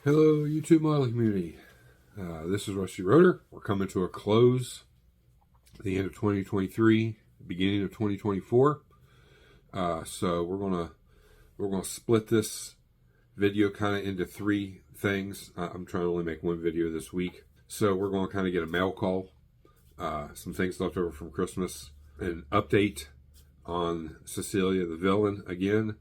Hello, YouTube modeling community. This is Rusty Rotor. We're coming to a close at the end of 2023, beginning of 2024. So we're gonna split this video kind of into three things. I'm trying to only make one video this week, so we're going to kind of get a mail call, some things left over from Christmas, an update on Cecilia the villain again.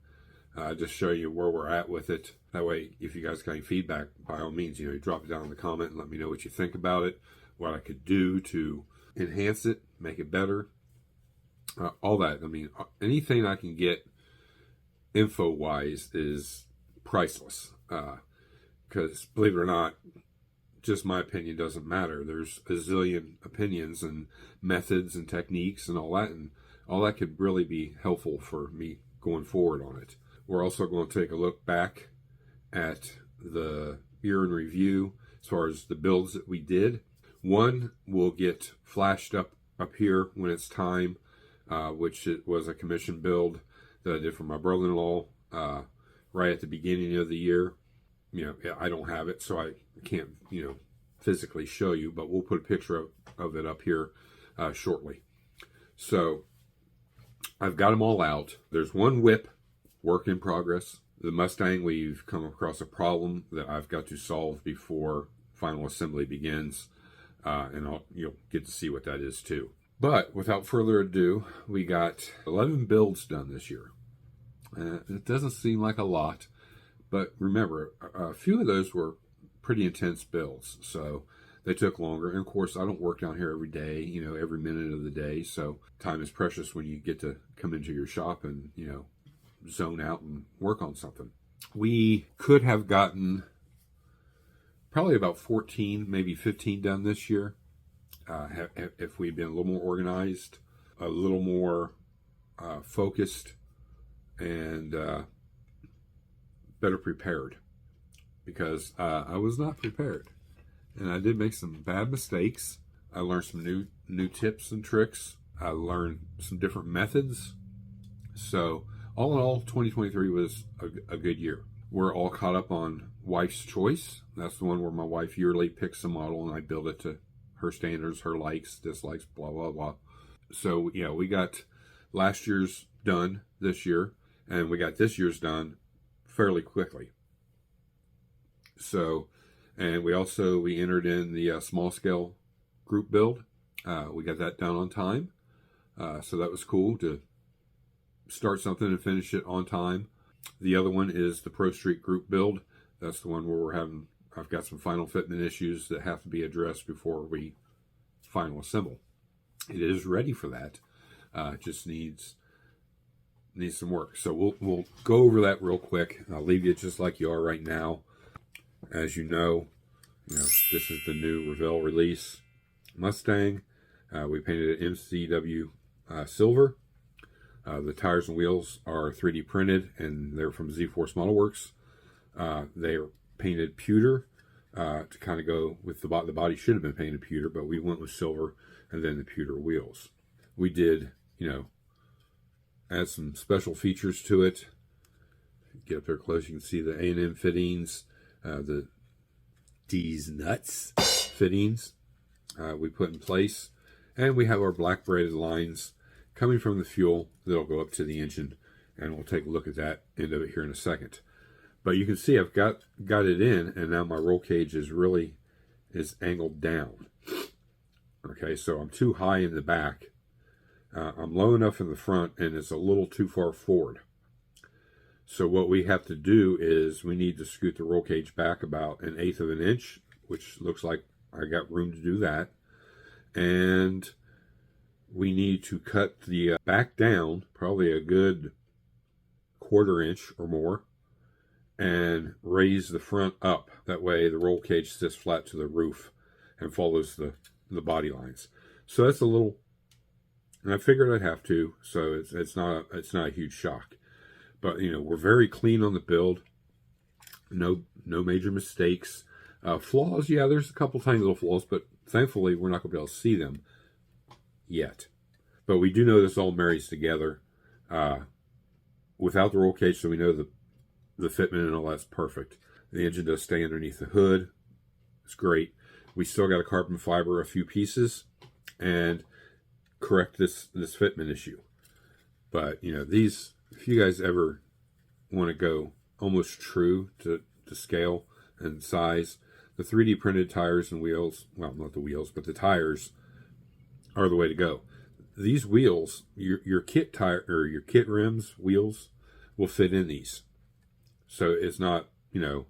Just show you where we're at with it. That way, if you guys got any feedback, by all means, you drop it down in the comment and let me know what you think about it, what I could do to enhance it, make it better, all that. I mean, anything I can get info-wise is priceless. Because believe it or not, just my opinion doesn't matter. There's a zillion opinions and methods and techniques and all that could really be helpful for me going forward on it. We're also going to take a look back at the year in review as far as the builds that we did. One will get flashed up here when it's time, which it was a commission build that I did for my brother-in-law right at the beginning of the year. I don't have it, so I can't, physically show you, but we'll put a picture of it up here shortly. So I've got them all out. There's one whip, work in progress. The Mustang, we've come across a problem that I've got to solve before final assembly begins, and you'll get to see what that is too. But without further ado, we got 11 builds done this year. It doesn't seem like a lot, but remember, a few of those were pretty intense builds, so they took longer. And of course, I don't work down here every day, every minute of the day, so time is precious when you get to come into your shop and, zone out and work on something. We could have gotten probably about 14, maybe 15 done this year, if we'd been a little more organized, a little more focused, and better prepared, because I was not prepared, and I did make some bad mistakes. I learned some new tips and tricks. I learned some different methods. So all in all, 2023 was a good year. We're all caught up on Wife's Choice. That's the one where my wife yearly picks a model and I build it to her standards, her likes, dislikes, blah, blah, blah. So, we got last year's done this year, and we got this year's done fairly quickly. So, and we entered in the small scale group build. We got that done on time. So that was cool to start something and finish it on time. The other one is the Pro Street group build. That's the one where I've got some final fitment issues that have to be addressed before we final assemble. It is ready for that. It just needs some work. So we'll go over that real quick. I'll leave you just like you are right now. As you know, this is the new Revell release Mustang. We painted it MCW silver. The tires and wheels are 3D printed, and they're from Z-Force Model Works. They are painted pewter to kind of go with the body should have been painted pewter, but we went with silver and then the pewter wheels. We did, add some special features to it. Get up there close, you can see the A&M fittings, the D's nuts fittings we put in place, and we have our black braided lines coming from the fuel that'll go up to the engine, and we'll take a look at that end of it here in a second. But you can see I've got it in, and now my roll cage is angled down. Okay, so I'm too high in the back. I'm low enough in the front, and it's a little too far forward. So what we have to do is we need to scoot the roll cage back about 1/8 of an inch, which looks like I got room to do that. And we need to cut the back down probably a good 1/4 inch or more and raise the front up. That way the roll cage sits flat to the roof and follows the body lines. So that's a little, and I figured I'd have to, so it's not a huge shock. But we're very clean on the build. No major mistakes. Flaws, yeah, there's a couple tiny little flaws, but thankfully we're not going to be able to see them yet. But we do know this all marries together without the roll cage, so we know the fitment and all that's perfect. The engine does stay underneath the hood. It's great. We still got to carbon fiber a few pieces and correct this fitment issue. But, you know, these, if you guys ever want to go almost true to scale and size, the 3D printed tires and wheels, well, not the wheels, but the tires are the way to go. These wheels, your kit tire or your kit rims, wheels will fit in these. So it's not, you know,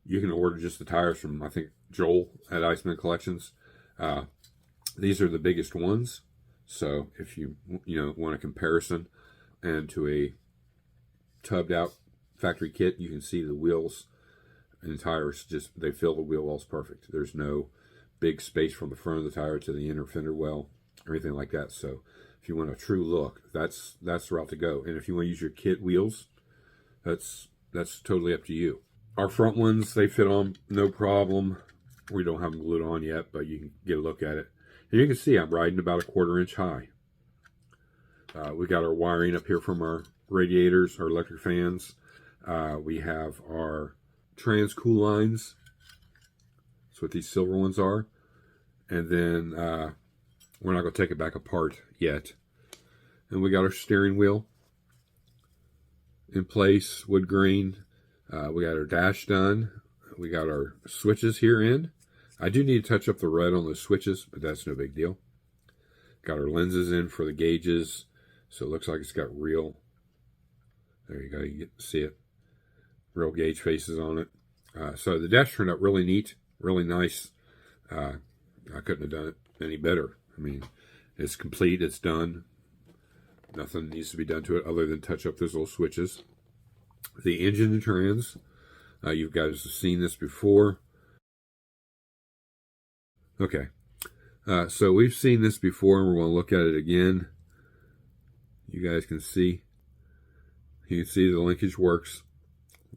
you can order just the tires from, I think, Joel at Iceman Collections. These are the biggest ones. So if you want a comparison and to a tubbed out factory kit, you can see the wheels and the tires, just they fill the wheel wells perfect. There's no big space from the front of the tire to the inner fender well, or anything like that. So if you want a true look, that's the route to go. And if you want to use your kit wheels, that's totally up to you. Our front ones, they fit on no problem. We don't have them glued on yet, but you can get a look at it. And you can see I'm riding about a 1/4 inch high. We got our wiring up here from our radiators, our electric fans. We have our trans cool lines. That's what these silver ones are. And then we're not going to take it back apart yet. And we got our steering wheel in place, wood grain. We got our dash done. We got our switches here in. I do need to touch up the red on those switches, but that's no big deal. Got our lenses in for the gauges. So it looks like it's got real, there you go, you get to see it, real gauge faces on it. So the dash turned out really neat, really nice. I couldn't have done it any better. I mean, it's complete, it's done. Nothing needs to be done to it other than touch up those little switches. The engine and trans, you guys have seen this before. Okay, so we've seen this before and we're going to look at it again. You guys can see. You can see the linkage works.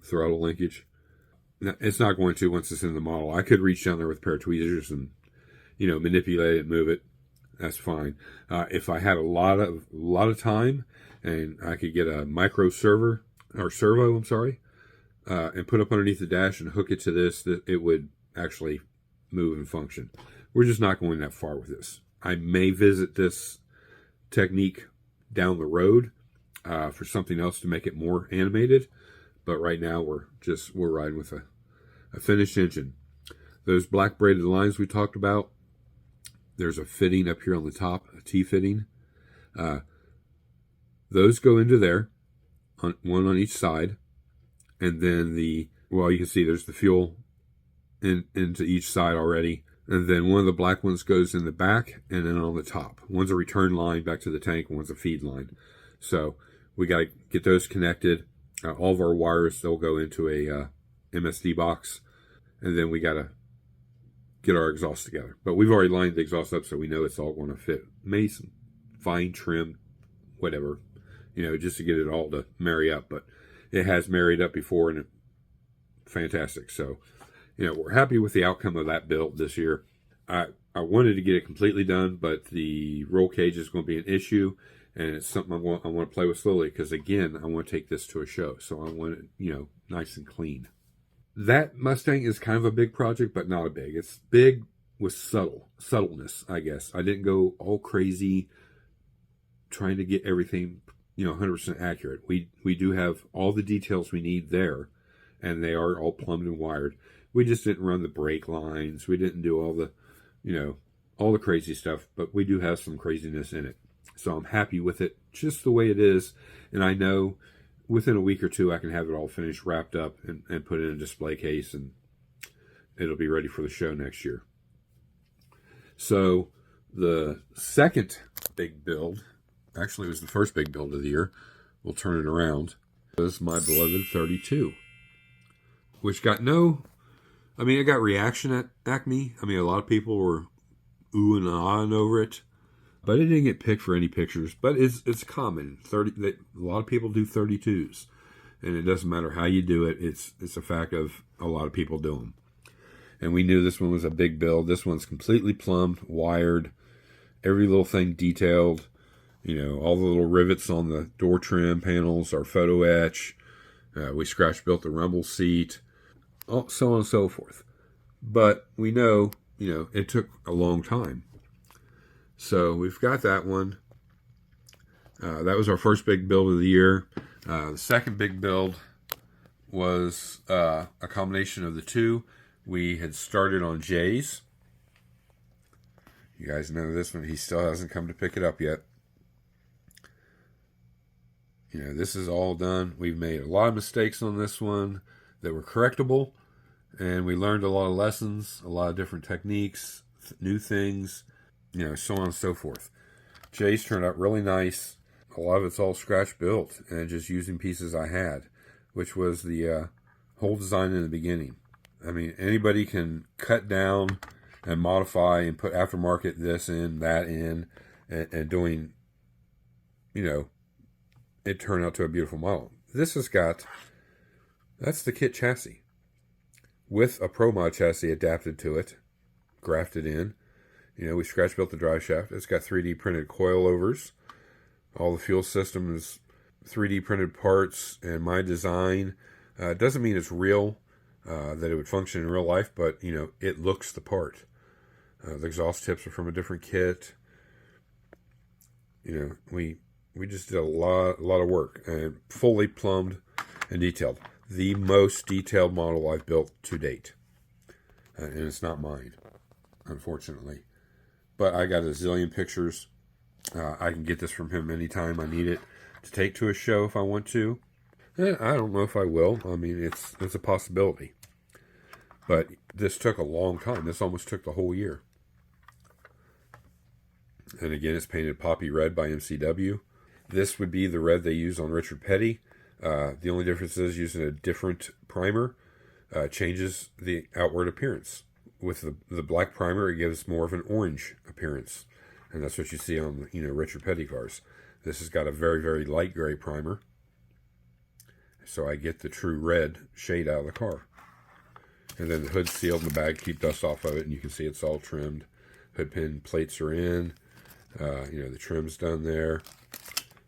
Throttle linkage. Now, it's not going to once it's in the model. I could reach down there with a pair of tweezers and, you know, manipulate it and move it. That's fine. If I had a lot of time and I could get a micro servo, and put up underneath the dash and hook it to this, that it would actually move and function. We're just not going that far with this. I may visit this technique down the road for something else to make it more animated, but right now we're riding with a finished engine. Those black braided lines we talked about, there's a fitting up here on the top, a T-fitting. Those go into there, one on each side, and then you can see there's the fuel into each side already. And then one of the black ones goes in the back and then on the top. One's a return line back to the tank, one's a feed line. So we got to get those connected. All of our wires, they'll go into a MSD box. And then we got to get our exhaust together. But we've already lined the exhaust up so we know it's all going to fit. Maybe some fine trim, whatever, you know, just to get it all to marry up. But it has married up before and fantastic. So, you know, we're happy with the outcome of that build this year. I wanted to get it completely done, but the roll cage is going to be an issue, and it's something I want to play with slowly because, again, I want to take this to a show, so I want it, you know, nice and clean. That Mustang is kind of a big project, but not a big. It's big with subtleness, I guess. I didn't go all crazy trying to get everything, you know, 100% accurate. We do have all the details we need there, and they are all plumbed and wired. We just didn't run the brake lines. We didn't do all the, you know, all the crazy stuff, but we do have some craziness in it. So I'm happy with it just the way it is. And I know within a week or two, I can have it all finished, wrapped up, and put in a display case, and it'll be ready for the show next year. So the second big build, actually it was the first big build of the year, we'll turn it around, was my beloved 32, which got it got reaction at Acme. I mean, a lot of people were ooh and ahhing over it, but it didn't get picked for any pictures. But it's common. A lot of people do 32s, and it doesn't matter how you do it. It's a fact of a lot of people do them. And we knew this one was a big build. This one's completely plumbed, wired, every little thing detailed. You know, all the little rivets on the door trim panels are photo etch. We scratch built the rumble seat. so on and so forth. But we know, it took a long time. So we've got that one. That was our first big build of the year. The second big build was a combination of the two. We had started on Jay's. You guys know this one. He still hasn't come to pick it up yet. This is all done. We've made a lot of mistakes on this one that were correctable, and we learned a lot of lessons, a lot of different techniques, new things, so on and so forth. Jay's turned out really nice. A lot of it's all scratch built and just using pieces I had, which was the whole design in the beginning. I mean, anybody can cut down and modify and put aftermarket this in, that in, and doing, it turned out to a beautiful model. This has got, that's the kit chassis with a Pro Mod chassis adapted to it, grafted in. We scratch built the drive shaft. It's got 3D printed coilovers. All the fuel system is 3D printed parts and my design. It doesn't mean it's real, that it would function in real life, but, it looks the part. The exhaust tips are from a different kit. We just did a lot of work and fully plumbed and detailed. The most detailed model I've built to date. And it's not mine, unfortunately. But I got a zillion pictures. I can get this from him anytime I need it to take to a show if I want to. I don't know if I will. I mean, it's a possibility. But this took a long time. This almost took the whole year. And again, it's painted poppy red by MCW. This would be the red they use on Richard Petty. The only difference is using a different primer changes the outward appearance. With the black primer, it gives more of an orange appearance. And that's what you see on Richard Petty cars. This has got a very, very light gray primer. So I get the true red shade out of the car. And then the hood's sealed in the bag, keep dust off of it, and you can see it's all trimmed. Hood pin plates are in. The trim's done there.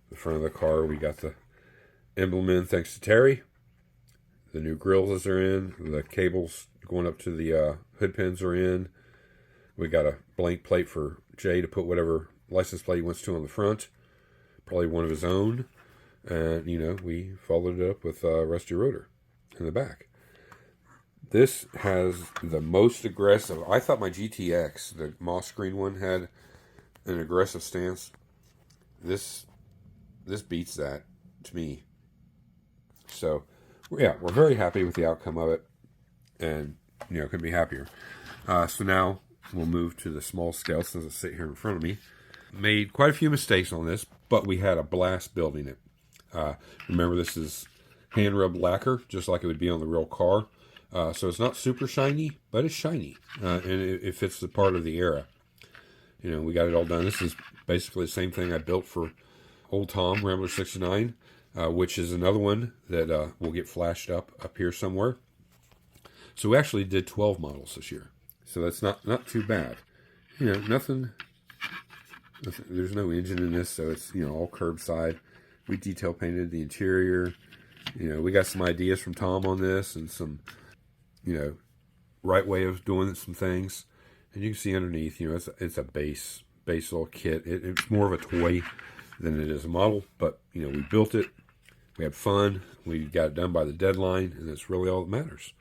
The front of the car, we got the emblem in thanks to Terry. The new grills are in. The cables going up to the hood pins are in. We got a blank plate for Jay to put whatever license plate he wants to on the front. Probably one of his own. And, we followed it up with Rusty Rotor in the back. This has the most aggressive. I thought my GTX, the moss green one, had an aggressive stance. This beats that to me. So, yeah, we're very happy with the outcome of it. And, couldn't be happier. So now we'll move to the small scale since I sit here in front of me. Made quite a few mistakes on this, but we had a blast building it. Remember, this is hand rubbed lacquer, just like it would be on the real car. So it's not super shiny, but it's shiny. And it fits the part of the era. We got it all done. This is basically the same thing I built for Old Tom, Rambler 69, which is another one that will get flashed up here somewhere. So we actually did 12 models this year. So that's not too bad. Nothing, there's no engine in this, so it's, all curbside. We detail painted the interior. We got some ideas from Tom on this and some, right way of doing some things. And you can see underneath, it's a base little kit. It's more of a toy than it is a model, but, we built it. We had fun. We got it done by the deadline, and that's really all that matters.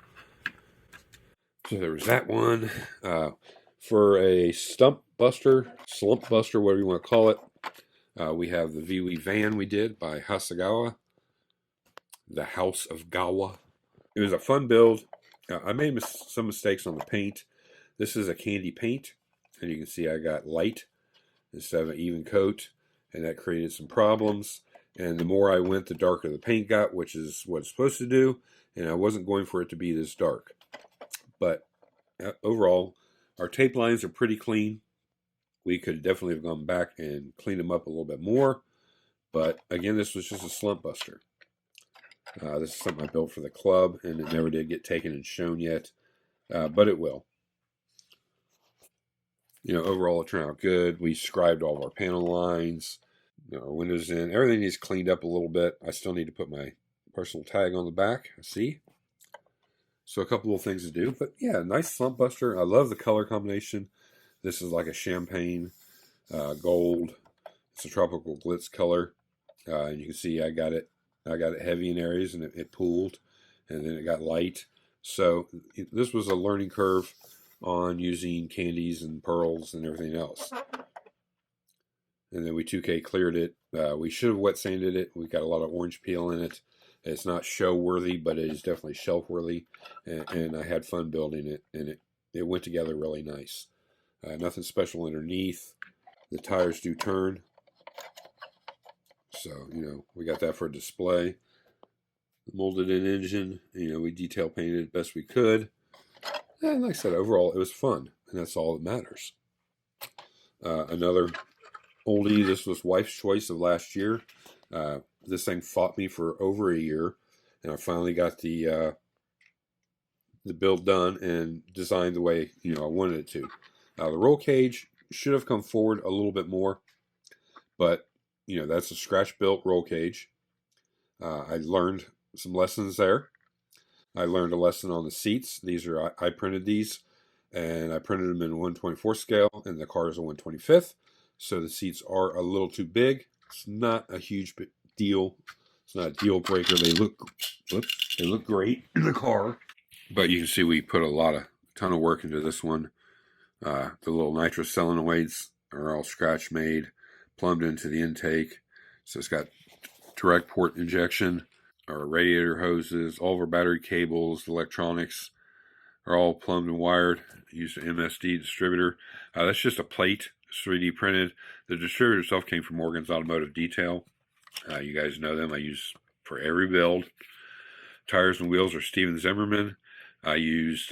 So there was that one. For a slump buster, whatever you want to call it, we have the VW van we did by Hasegawa, the House of Gawa. It was a fun build. I made some mistakes on the paint. This is a candy paint, and you can see I got light instead of an even coat, and that created some problems. And the more I went, the darker the paint got, which is what it's supposed to do, and I wasn't going for it to be this dark. But overall, our tape lines are pretty clean. We could definitely have gone back and cleaned them up a little bit more. But again, this was just a slump buster. This is something I built for the club, and it never did get taken and shown yet. But it will. Overall it turned out good. We scribed all of our panel lines, our windows in. Everything needs cleaned up a little bit. I still need to put my personal tag on the back. See? So a couple little things to do, but yeah, nice slump buster. I love the color combination. This is like a champagne gold. It's a tropical glitz color, and you can see I got it heavy in areas, and it pooled, and then it got light. So this was a learning curve on using candies and pearls and everything else. And then we 2K cleared it. We should have wet sanded it. We got a lot of orange peel in it. It's not show worthy, but it is definitely shelf worthy. And I had fun building it, and it went together really nice. Nothing special underneath. The tires do turn. So, we got that for a display. The molded in engine, we detail painted best we could. And like I said, overall, it was fun. And that's all that matters. Another oldie, this was wife's choice of last year. This thing fought me for over a year. And I finally got the build done and designed the way, I wanted it to. The roll cage should have come forward a little bit more. But, that's a scratch-built roll cage. I learned some lessons there. I learned a lesson on the seats. I printed these, and I printed them in 1/24 scale, and the car is a 1/25th. So the seats are a little too big. It's not a huge deal. It's not a deal breaker. They look great in the car. But you can see we put a ton of work into this one. The little nitrous solenoids are all scratch made, plumbed into the intake. So it's got direct port injection. Our radiator hoses, all of our battery cables, electronics are all plumbed and wired. Used an MSD distributor. That's just a plate. It's 3D printed. The distributor itself came from Morgan's Automotive Detail. You guys know them. I use for every build. Tires and wheels are Steven Zimmerman. I used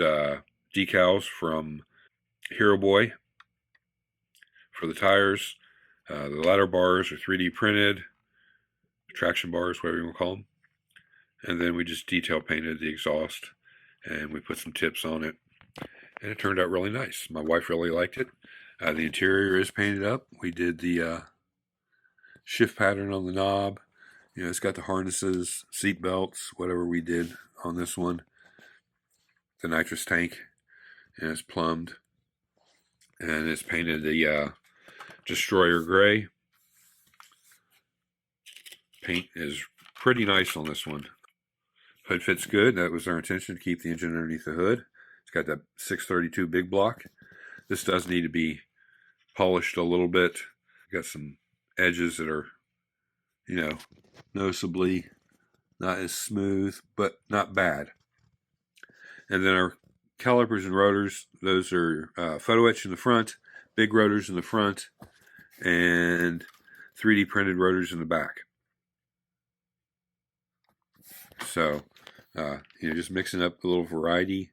decals from Hero Boy for the tires. The ladder bars are 3D printed. Traction bars, whatever you want to call them. And then we just detail painted the exhaust, and we put some tips on it, and it turned out really nice. My wife really liked it. The interior is painted up. We did the shift pattern on the knob. It's got the harnesses, seat belts, whatever we did on this one. The nitrous tank, and it's plumbed, and it's painted the Destroyer gray. Paint is pretty nice on this one. Hood fits good. That was our intention, to keep the engine underneath the hood. It's got that 632 big block. This does need to be polished a little bit. Got some edges that are, noticeably not as smooth, but not bad. And then our calipers and rotors, those are photo etch in the front, big rotors in the front, and 3D printed rotors in the back. So, just mixing up a little variety,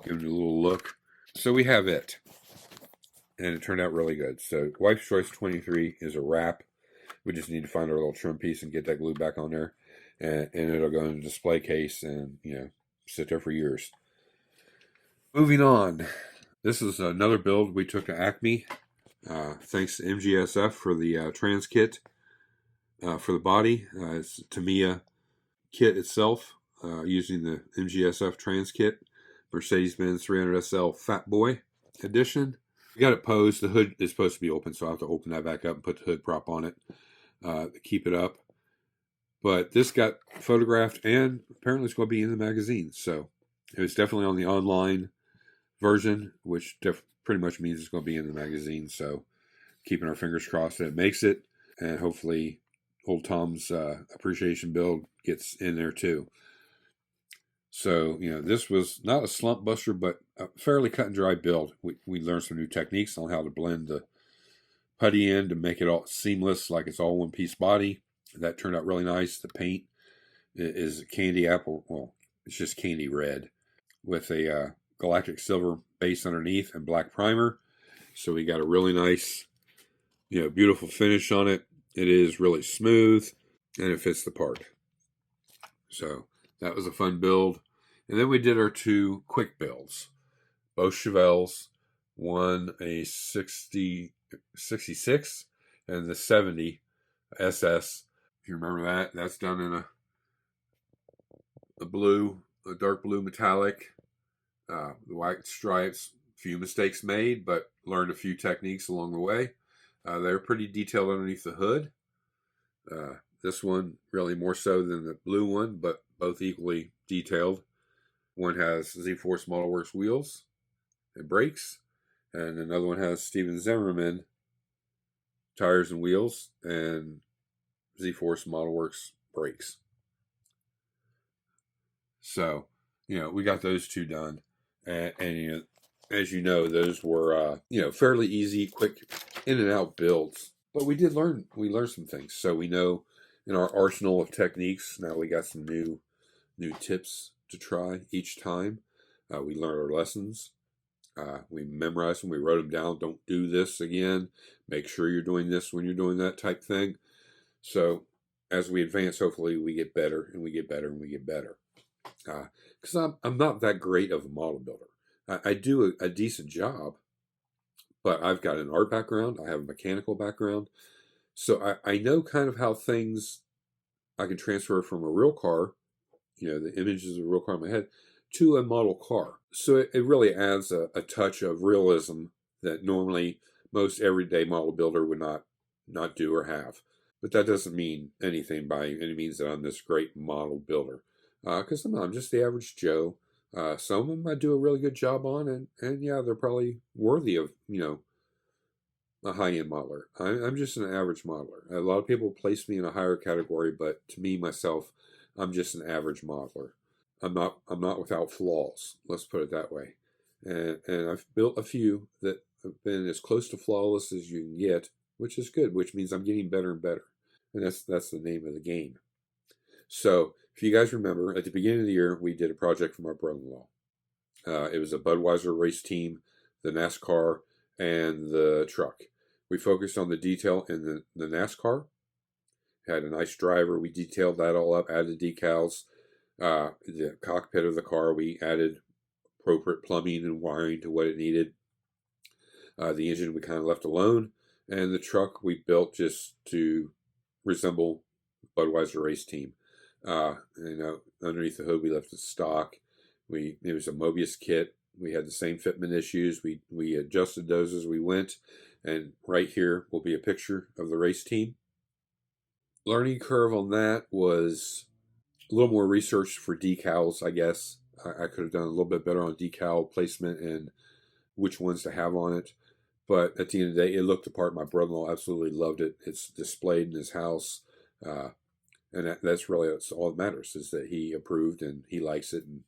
giving it a little look. So we have it, and it turned out really good. So Wife's Choice 23 is a wrap. We just need to find our little trim piece and get that glued back on there, and it'll go in a display case and, sit there for years. Moving on. This is another build we took to Acme. Thanks to MGSF for the trans kit for the body. It's Tamiya kit itself, using the MGSF trans kit, Mercedes-Benz 300 SL Fat Boy edition. We got it posed. The hood is supposed to be open, so I have to open that back up and put the hood prop on it to keep it up. But this got photographed, and apparently it's going to be in the magazine. So it was definitely on the online version, which pretty much means it's going to be in the magazine. So keeping our fingers crossed that it makes it, and hopefully old Tom's appreciation build gets in there too. So, this was not a slump buster, but a fairly cut and dry build. We learned some new techniques on how to blend the putty in to make it all seamless, like it's all one piece body. That turned out really nice. The paint is candy apple. Well, it's just candy red with a galactic silver base underneath and black primer. So we got a really nice, beautiful finish on it. It is really smooth, and it fits the part. So that was a fun build. And then we did our two quick builds. Both Chevelles, one a 66 and the 70 SS. If you remember that, that's done in a blue a dark blue metallic, the white stripes. Few mistakes made, but learned a few techniques along the way. They're pretty detailed underneath the hood. This one really more so than the blue one, but both equally detailed. One has Z-Force Modelworks wheels and brakes, and another one has Steven Zimmerman tires and wheels and Z-Force Modelworks brakes. So, we got those two done, and as you know, those were fairly easy, quick in and out builds. But we learned some things, so we know in our arsenal of techniques now we got some new tips to try each time. We learned our lessons. We memorized them. We wrote them down. Don't do this again. Make sure you're doing this when you're doing that type thing. So as we advance, hopefully we get better and we get better and we get better. Because I'm not that great of a model builder. I do a decent job, but I've got an art background. I have a mechanical background. So I know kind of how things I can transfer from a real car, the images of a real car in my head, to a model car. So it really adds a touch of realism that normally most everyday model builder would not do or have. But that doesn't mean anything by any means that I'm this great model builder. Because I'm just the average Joe. Some of them I do a really good job on, and yeah, they're probably worthy of, a high-end modeler. I'm just an average modeler. A lot of people place me in a higher category, but to me, myself, I'm just an average modeler. I'm not without flaws. Let's put it that way. And I've built a few that have been as close to flawless as you can get, which is good, which means I'm getting better and better. And that's the name of the game. So if you guys remember, at the beginning of the year, we did a project from our brother-in-law. It was a Budweiser race team, the NASCAR, and the truck. We focused on the detail in the NASCAR. Had a nice driver. We detailed that all up, added decals. The cockpit of the car, we added appropriate plumbing and wiring to what it needed. The engine we kind of left alone. And the truck we built just to resemble Budweiser race team. Underneath the hood we left it stock. It was a Mobius kit. We had the same fitment issues. We adjusted those as we went. And right here will be a picture of the race team. Learning curve on that was a little more research for decals, I guess. I could have done a little bit better on decal placement and which ones to have on it. But at the end of the day, it looked the part. My brother-in-law absolutely loved it. It's displayed in his house. And that's all that matters, is that he approved and he likes it. And,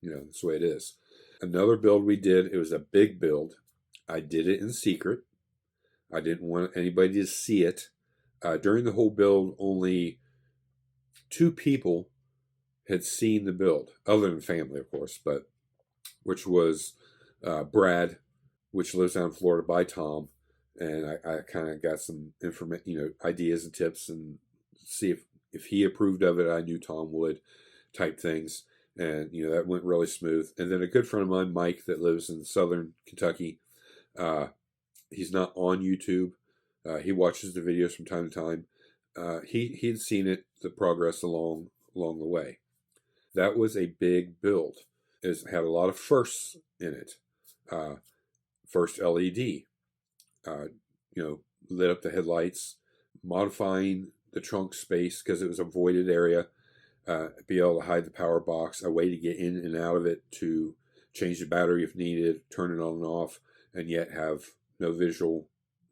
that's the way it is. Another build we did, it was a big build. I did it in secret. I didn't want anybody to see it. During the whole build, only 2 people had seen the build, other than family, of course, but which was Brad, which lives down in Florida, by Tom, and I kind of got some ideas and tips, and see if he approved of it. I knew Tom would, type things, and that went really smooth. And then a good friend of mine, Mike, that lives in southern Kentucky, he's not on YouTube. He watches the videos from time to time. He'd seen it, the progress along the way. That was a big build. It had a lot of firsts in it. First LED, lit up the headlights, modifying the trunk space because it was a voided area, be able to hide the power box, a way to get in and out of it, to change the battery if needed, turn it on and off, and yet have no visual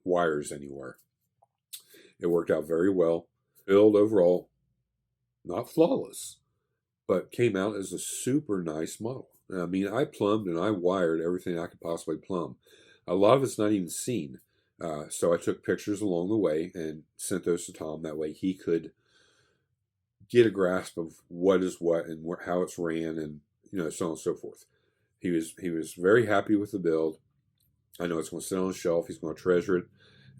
wires anywhere. It worked out very well. Build overall, not flawless, but came out as a super nice model. I mean, I plumbed and I wired everything I could possibly plumb. A lot of it's not even seen. So I took pictures along the way and sent those to Tom. That way he could get a grasp of what is what and how it's ran, and so on and so forth. He was very happy with the build. I know it's going to sit on the shelf. He's going to treasure it,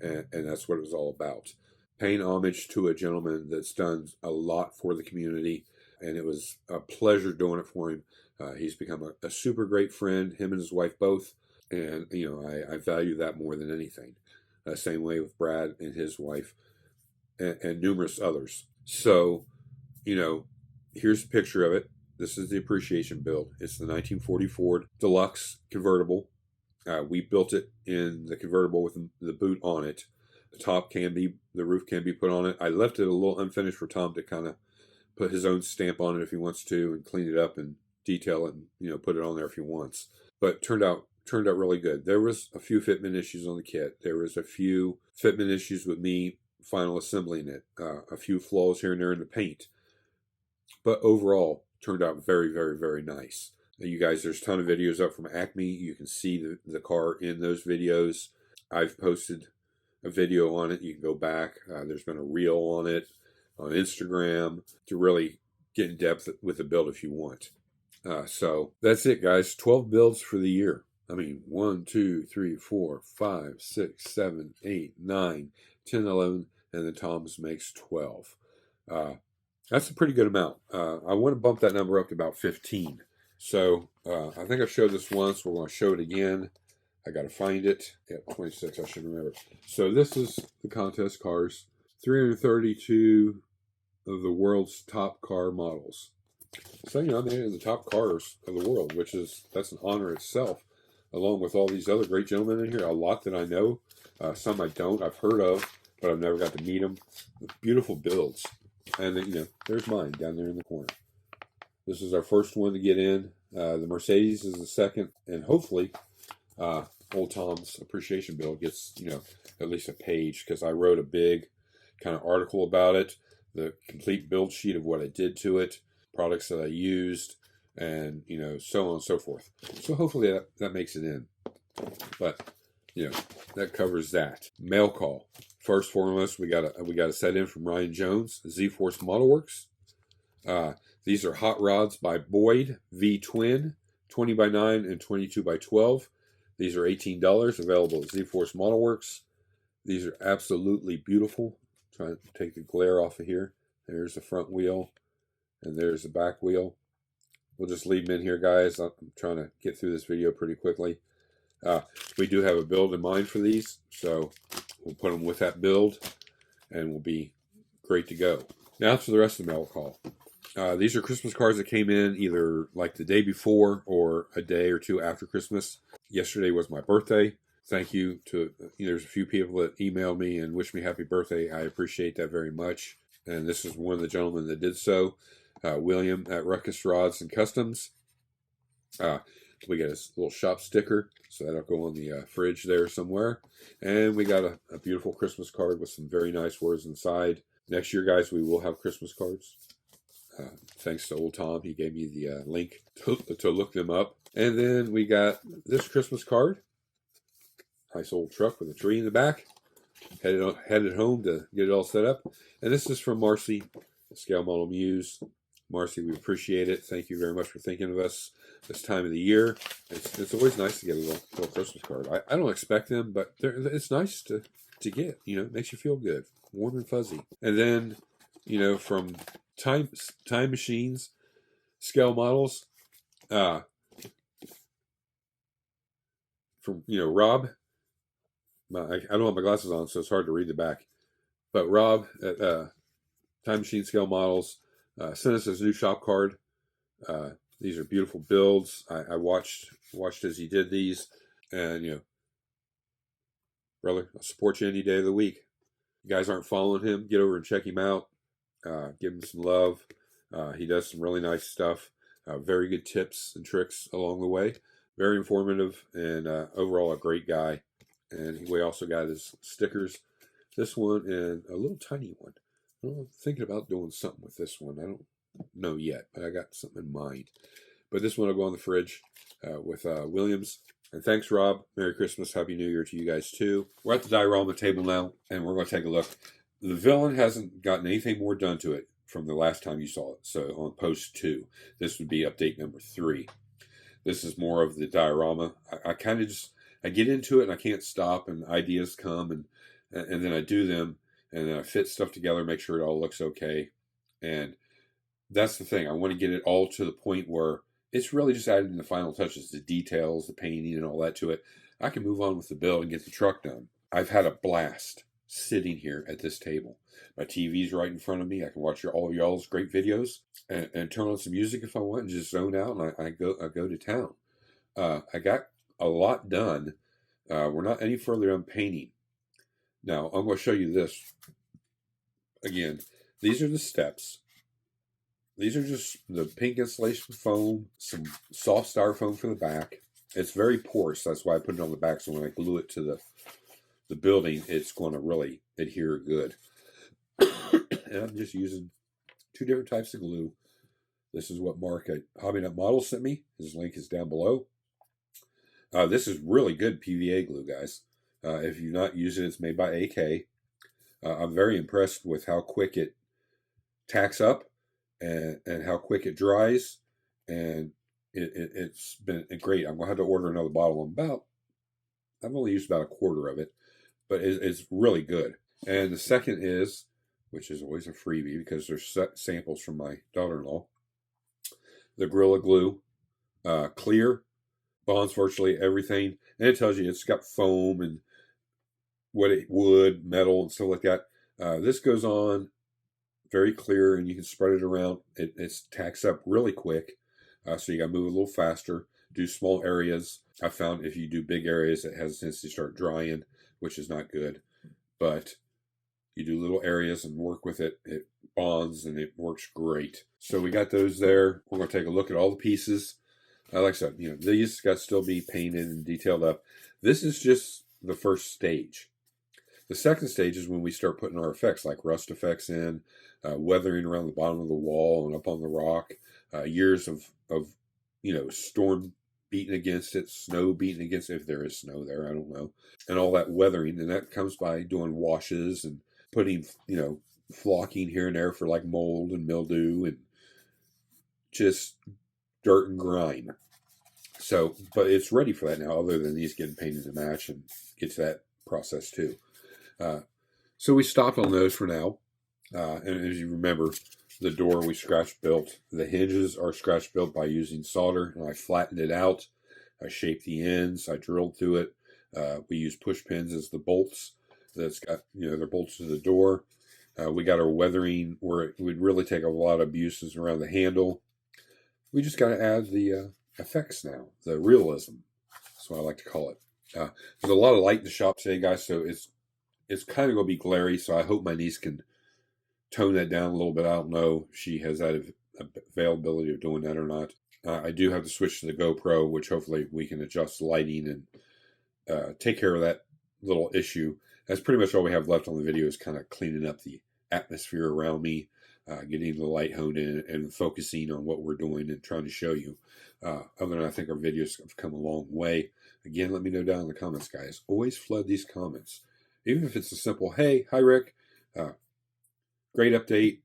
and that's what it was all about. Paying homage to a gentleman that's done a lot for the community, and it was a pleasure doing it for him. He's become a super great friend, him and his wife both, and I value that more than anything. Same way with Brad and his wife, and numerous others. So, here's a picture of it. This is the appreciation build. It's the 1940 Ford Deluxe convertible. We built it in the convertible with the boot on it. The roof can be put on it. I left it a little unfinished for Tom to kind of put his own stamp on it if he wants to, and clean it up and detail it, and put it on there if he wants. But turned out really good. There was a few fitment issues on the kit. There was a few fitment issues with me final assembling it. A few flaws here and there in the paint. But overall, turned out very, very, very nice. You guys, there's a ton of videos up from Acme. You can see the car in those videos. I've posted a video on it. You can go back. There's been a reel on it on Instagram to really get in depth with the build if you want. So that's it, guys. 12 builds for the year. I mean, 1, 2, 3, 4, 5, 6, 7, 8, 9, 10, 11, and then Tom's makes 12. That's a pretty good amount. I want to bump that number up to about 15. So I think I've showed this once. We're going to show it again. I got to find it. Yep, 26, I should remember. So this is the contest cars. 332 of the world's top car models. So, I made it in the top cars of the world, that's an honor itself, along with all these other great gentlemen in here. A lot that I know, some I don't, I've heard of, but I've never got to meet them. Beautiful builds. And then, there's mine down there in the corner. This is our first one to get in. The Mercedes is the second, and hopefully, Old Tom's appreciation build gets, at least a page, because I wrote a big kind of article about it, the complete build sheet of what I did to it, products that I used, and, so on and so forth. So hopefully that makes it in. But, that covers that. Mail call. First foremost, we got a set in from Ryan Jones, Z-Force Model Works. These are hot rods by Boyd V Twin, 20 by 9 and 22 by 12. These are $18, available at Z-Force Model Works. These are absolutely beautiful. Trying to take the glare off of here. There's the front wheel, and there's the back wheel. We'll just leave them in here, guys. I'm trying to get through this video pretty quickly. We do have a build in mind for these, so we'll put them with that build, and we'll be great to go. Now for the rest of the mail call. These are Christmas cards that came in either like the day before or a day or two after Christmas. Yesterday was my birthday. Thank you to, there's a few people that emailed me and wished me happy birthday. I appreciate that very much. And this is one of the gentlemen that did so. William at Ruckus Rods and Customs. We got a little shop sticker, so that'll go on the fridge there somewhere. And we got a beautiful Christmas card with some very nice words inside. Next year, guys, we will have Christmas cards. Thanks to Old Tom. He gave me the link to look them up. And then we got this Christmas card. Nice old truck with a tree in the back. Headed home to get it all set up. And this is from Marcy, Scale Model Muse. Marcy, we appreciate it. Thank you very much for thinking of us this time of the year. It's always nice to get a little Christmas card. I don't expect them, but it's nice to get. It makes you feel good. Warm and fuzzy. And then, from Time Machines, Scale Models, from, Rob. I don't have my glasses on, so it's hard to read the back. But Rob at Time Machine Scale Models sent us his new shop card. These are beautiful builds. I watched as he did these, and brother, I'll support you any day of the week. If you guys aren't following him, get over and check him out. Give him some love. He does some really nice stuff. Very good tips and tricks along the way. Very informative, and overall a great guy. And we also got his stickers. This one and a little tiny one. I'm thinking about doing something with this one. I don't know yet, but I got something in mind. But this one will go on the fridge with Williams. And thanks, Rob. Merry Christmas. Happy New Year to you guys, too. We're at the diorama table now, and we're going to take a look. The villain hasn't gotten anything more done to it from the last time you saw it. So on post 2, this would be update number 3. This is more of the diorama. I kind of I get into it, and I can't stop, and ideas come, and then I do them, and then I fit stuff together, make sure it all looks okay. And that's the thing. I want to get it all to the point where it's really just adding the final touches, the details, the painting, and all that to it. I can move on with the build and get the truck done. I've had a blast. sitting here at this table. My TV's right in front of me. I can watch all of y'all's great videos and turn on some music if I want and just zone out, and I go to town. I got a lot done. We're not any further on painting. Now, I'm going to show you this. Again, these are the steps. These are just the pink insulation foam, some soft styrofoam for the back. It's very porous. That's why I put it on the back, so when I glue it to the building, it's going to really adhere good. And I'm just using 2 different types of glue. This is what Mark at Hobby Nut Models sent me. His link is down below. This is really good PVA glue, guys. If you're not using it, it's made by AK. I'm very impressed with how quick it tacks up and how quick it dries. And it's been great. I'm going to have to order another bottle. I've only used about a quarter of it, but it's really good. And the second is, which is always a freebie because there's samples from my daughter-in-law, the Gorilla Glue, clear, bonds virtually everything, and it tells you it's got foam and wood, metal, and stuff like that. This goes on very clear, and you can spread it around. It tacks up really quick, so you got to move a little faster. Do small areas. I found if you do big areas, it has a tendency to start drying, which is not good. But you do little areas and work with it. It bonds, and it works great. So we got those there. We're going to take a look at all the pieces. Like I said, these got to still be painted and detailed up. This is just the first stage. The second stage is when we start putting our effects, like rust effects in, weathering around the bottom of the wall and up on the rock, years of storm beating against it, snow beating against it, if there is snow there, I don't know, and all that weathering. And that comes by doing washes and putting, flocking here and there for like mold and mildew and just dirt and grime. So, but it's ready for that now, other than these getting painted to match, and get to that process too. So we stopped on those for now. And as you remember, the door we scratch built. The hinges are scratch built by using solder, and I flattened it out. I shaped the ends. I drilled through it. We use push pins as the bolts. That's got, they're bolts to the door. We got our weathering where it would really take a lot of abuses around the handle. We just got to add the effects now, the realism. That's what I like to call it. There's a lot of light in the shop today, guys, so it's kind of going to be glary, so I hope my niece can tone that down a little bit. I don't know if she has that availability of doing that or not. I do have to switch to the GoPro, which hopefully we can adjust lighting and take care of that little issue. That's pretty much all we have left on the video, is kind of cleaning up the atmosphere around me, getting the light honed in and focusing on what we're doing and trying to show you. Other than that, I think our videos have come a long way. Again, let me know down in the comments, guys. Always flood these comments. Even if it's a simple, hey, hi, Rick. Great update,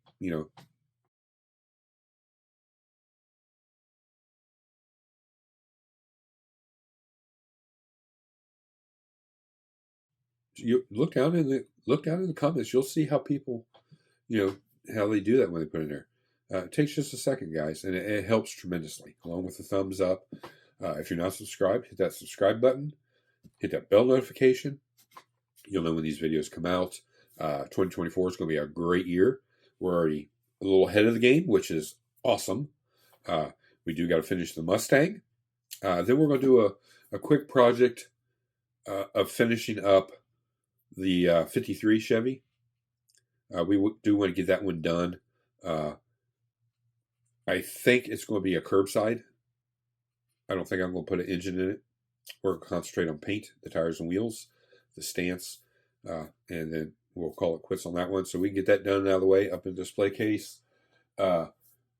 You look down in the comments. You'll see how people, how they do that when they put it in there. It takes just a second, guys, and it helps tremendously, along with the thumbs up. If you're not subscribed, hit that subscribe button. Hit that bell notification. You'll know when these videos come out. 2024 is going to be a great year. We're already a little ahead of the game, which is awesome. We do got to finish the Mustang. Then we're going to do a quick project of finishing up the 53 Chevy. We do want to get that one done. I think it's going to be a curbside. I don't think I'm going to put an engine in it. We're going to concentrate on paint, the tires and wheels, the stance, and then we'll call it quits on that one. So we can get that done out of the way, up in the display case.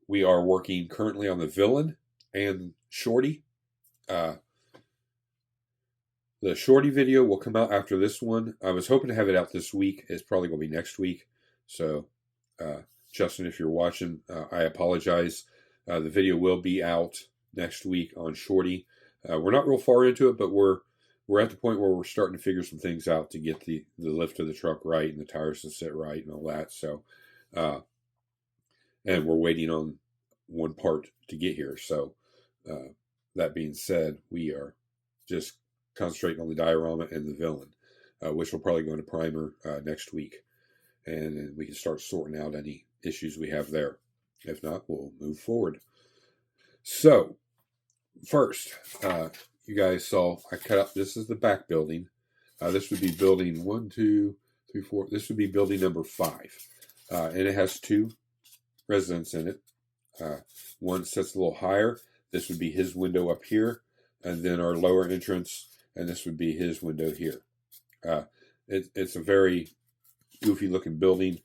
We are working currently on the Villain and Shorty. The Shorty video will come out after this one. I was hoping to have it out this week. It's probably going to be next week. So, Justin, if you're watching, I apologize. The video will be out next week on Shorty. We're not real far into it, but we're at the point where we're starting to figure some things out to get the lift of the truck right and the tires to sit right and all that. So, and we're waiting on one part to get here. So, that being said, we are just concentrating on the diorama and the Villain. which will probably go into primer next week. And we can start sorting out any issues we have there. If not, we'll move forward. So, first, you guys saw I cut up, this is the back building. This would be building 1, 2, 3, 4. This would be building number 5. And it has 2 residents in it. One sits a little higher. This would be his window up here. And then our lower entrance, and this would be his window here. It's a very goofy looking building,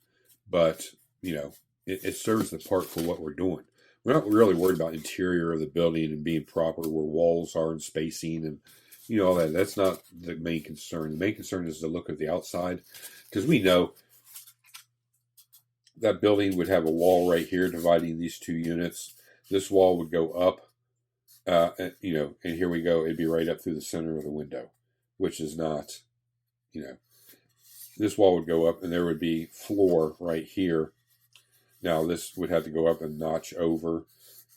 but it serves the part for what we're doing. We're not really worried about interior of the building and being proper where walls are and spacing and all that. That's not the main concern. The main concern is the look of the outside, because we know that building would have a wall right here dividing these 2 units. This wall would go up, and here we go. It'd be right up through the center of the window, which is not, this wall would go up, and there would be floor right here. Now, this would have to go up and notch over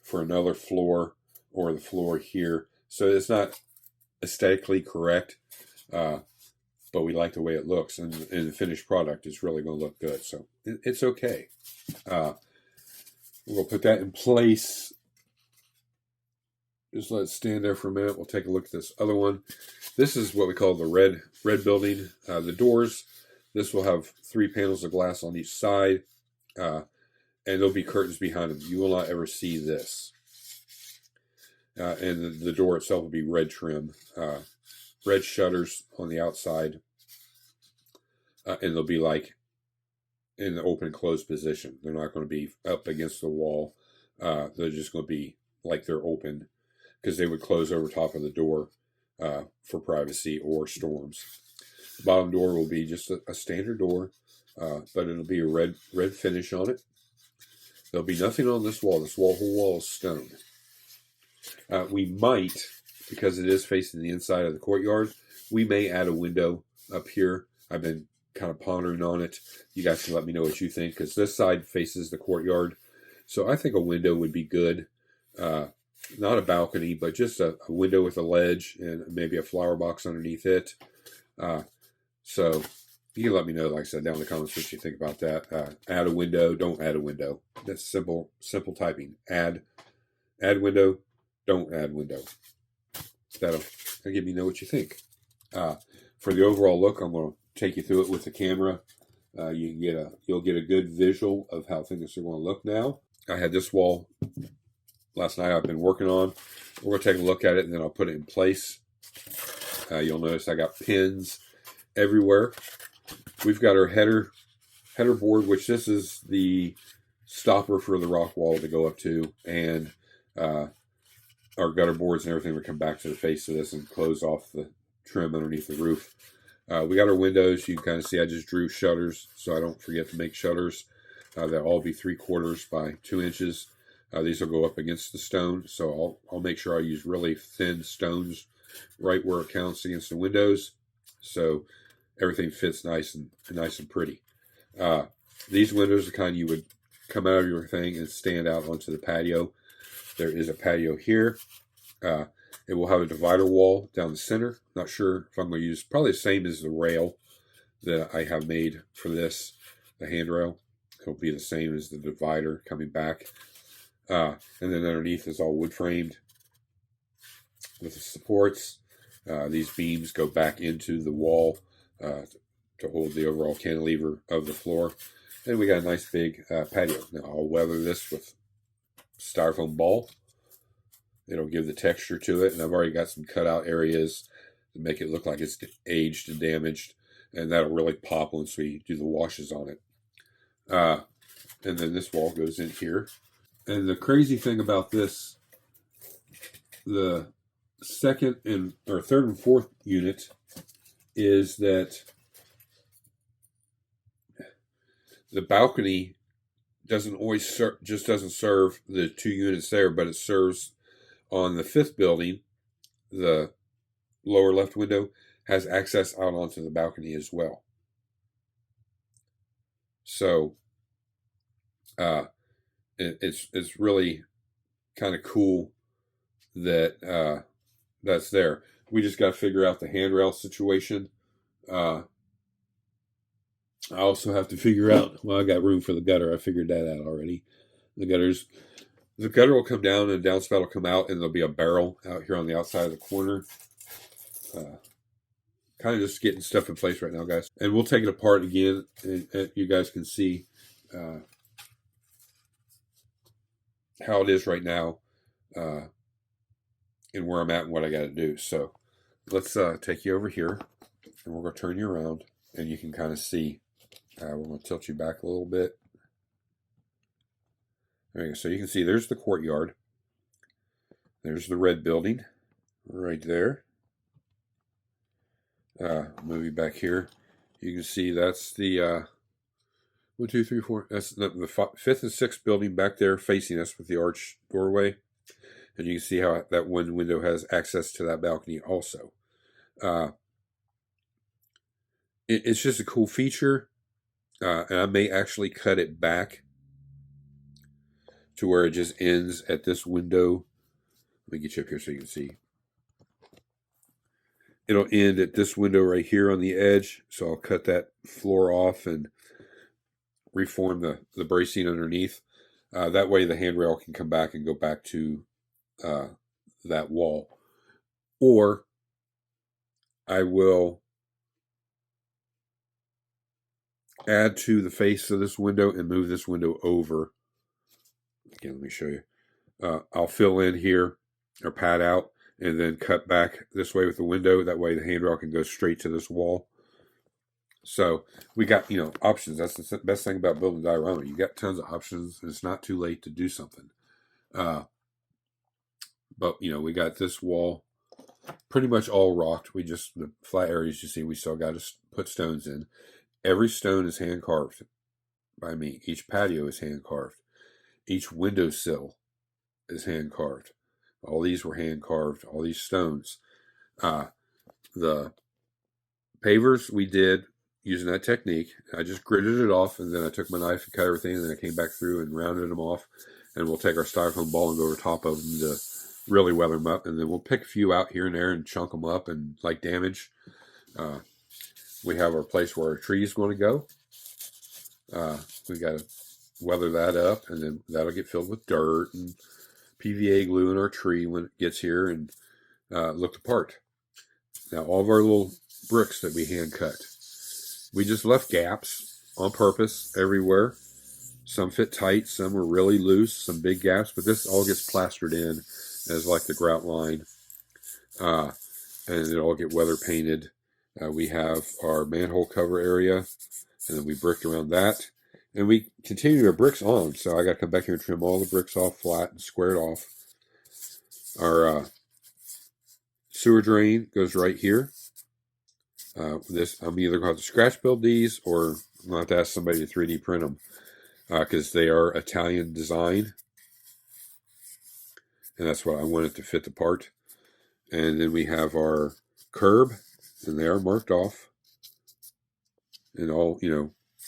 for another floor, or the floor here. So it's not aesthetically correct, but we like the way it looks, and the finished product is really going to look good. So it's okay. We'll put that in place. Just let it stand there for a minute. We'll take a look at this other one. This is what we call the red building. The doors, this will have 3 panels of glass on each side. And there'll be curtains behind them. You will not ever see this. And the door itself will be red trim. Red shutters on the outside. And they'll be like in the open and closed position. They're not going to be up against the wall. They're just going to be like they're open, because they would close over top of the door for privacy or storms. The bottom door will be just a standard door, but it'll be a red finish on it. There'll be nothing on this wall. This whole wall is stone. We might, because it is facing the inside of the courtyard, we may add a window up here. I've been kind of pondering on it. You guys can let me know what you think, because this side faces the courtyard. So I think a window would be good. Not a balcony, but just a window with a ledge and maybe a flower box underneath it. So you can let me know, like I said, down in the comments what you think about that. Add a window, don't add a window. That's simple typing. Add window, don't add window. That'll give me know what you think. For the overall look, I'm going to take you through it with the camera. You'll get a good visual of how things are going to look now. I had this wall last night I've been working on. We're going to take a look at it, and then I'll put it in place. You'll notice I got pins everywhere. We've got our header board, which this is the stopper for the rock wall to go up to, and our gutter boards and everything will come back to the face of this and close off the trim underneath the roof. We got our windows. You can kind of see I just drew shutters, so I don't forget to make shutters. They'll all be 3/4 by 2 inches. These will go up against the stone, so I'll make sure I use really thin stones right where it counts against the windows, so everything fits nice and pretty. These windows are kind you would come out of your thing and stand out onto the patio. There is a patio here. It will have a divider wall down the center. Not sure if I'm going to use, probably the same as the rail that I have made for this, the handrail. It'll be the same as the divider coming back. And then underneath is all wood framed with the supports. These beams go back into the wall to hold the overall cantilever of the floor. And we got a nice big patio. Now I'll weather this with styrofoam ball. It'll give the texture to it. And I've already got some cutout areas to make it look like it's aged and damaged. And that'll really pop once we do the washes on it. And then this wall goes in here. And the crazy thing about this, the third and fourth unit, is that the balcony doesn't always doesn't serve the 2 units there, but it serves on the 5th building. The lower left window has access out onto the balcony as well. So it's really kind of cool that that's there. We just got to figure out the handrail situation. I also have to figure out, well, I got room for the gutter. I figured that out already. The gutter will come down and downspout will come out, and there'll be a barrel out here on the outside of the corner. Kind of just getting stuff in place right now, guys. And we'll take it apart again, and you guys can see how it is right now, and where I'm at and what I got to do. So let's take you over here, and we're going to turn you around, and you can kind of see. We're going to tilt you back a little bit. There you go. So you can see there's the courtyard. There's the red building right there. Move you back here. You can see that's the 1, 2, 3, 4. That's the fifth and sixth building back there facing us with the arch doorway. And you can see how that one window has access to that balcony also. It's just a cool feature. And I may actually cut it back to where it just ends at this window. Let me get you up here so you can see. It'll end at this window right here on the edge. So I'll cut that floor off and reform the bracing underneath. That way the handrail can come back and go back to that wall. Or I will add to the face of this window and move this window over. Again, let me show you. I'll fill in here or pad out and then cut back this way with the window. That way the handrail can go straight to this wall. So we got, options. That's the best thing about building a diorama. You got tons of options, and it's not too late to do something. But, we got this wall pretty much all rocked. The flat areas you see, we still got to put stones in. Every stone is hand carved by me. Each patio is hand carved. Each windowsill is hand carved. All these were hand carved, all these stones. The pavers we did using that technique. I just gridded it off, and then I took my knife and cut everything, and then I came back through and rounded them off. And we'll take our styrofoam ball and go over top of them to really weather them up. And then we'll pick a few out here and there and chunk them up and like damage. We have our place where our tree is going to go. We got to weather that up, and then that'll get filled with dirt and PVA glue in our tree when it gets here and look the part. Now, all of our little bricks that we hand cut, we just left gaps on purpose everywhere. Some fit tight, some were really loose, some big gaps, but this all gets plastered in as like the grout line, and it'll all get weather painted. We have our manhole cover area, and then we bricked around that. And we continue our bricks on, so I got to come back here and trim all the bricks off flat and square it off. Our sewer drain goes right here. I'm either going to have to scratch build these, or I'm going to have to ask somebody to 3D print them, because they are Italian design, and that's what I wanted to fit the part. And then we have our curb, and they are marked off, and all,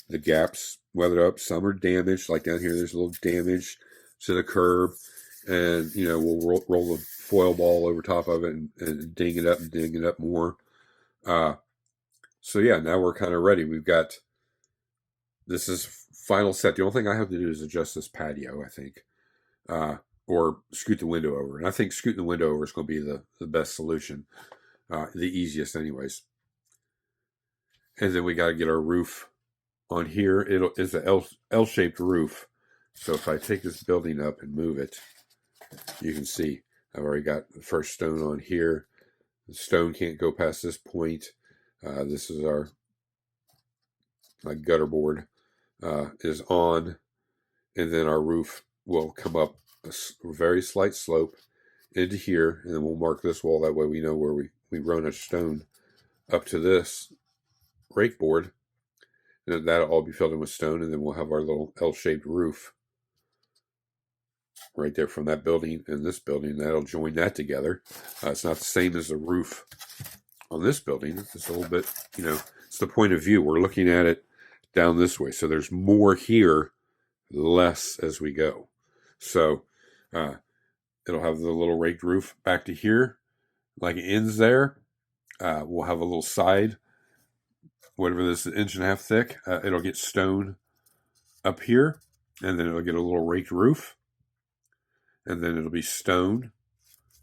the gaps weathered up. Some are damaged, like down here there's a little damage to the curb, and we'll roll the foil ball over top of it and ding it up more. So yeah, now we're kind of ready. This is final set. The only thing I have to do is adjust this patio, I think, or scoot the window over. And I think scooting the window over is going to be the best solution, the easiest anyways. And then we got to get our roof on here. It's an L-shaped roof. So if I take this building up and move it, you can see I've already got the first stone on here. The stone can't go past this point. This is my gutter board is on, and then our roof will come up a very slight slope into here, and then we'll mark this wall. That way we know where we run a stone up to this rake board, and that'll all be filled in with stone, and then we'll have our little L-shaped roof right there from that building and this building. That'll join that together. It's not the same as the roof on this building. It's a little bit, it's the point of view. We're looking at it down this way. So there's more here, less as we go. So it'll have the little raked roof back to here, like it ends there. We'll have a little side whatever this is, 1.5 inch thick. It'll get stone up here, and then it'll get a little raked roof, and then it'll be stone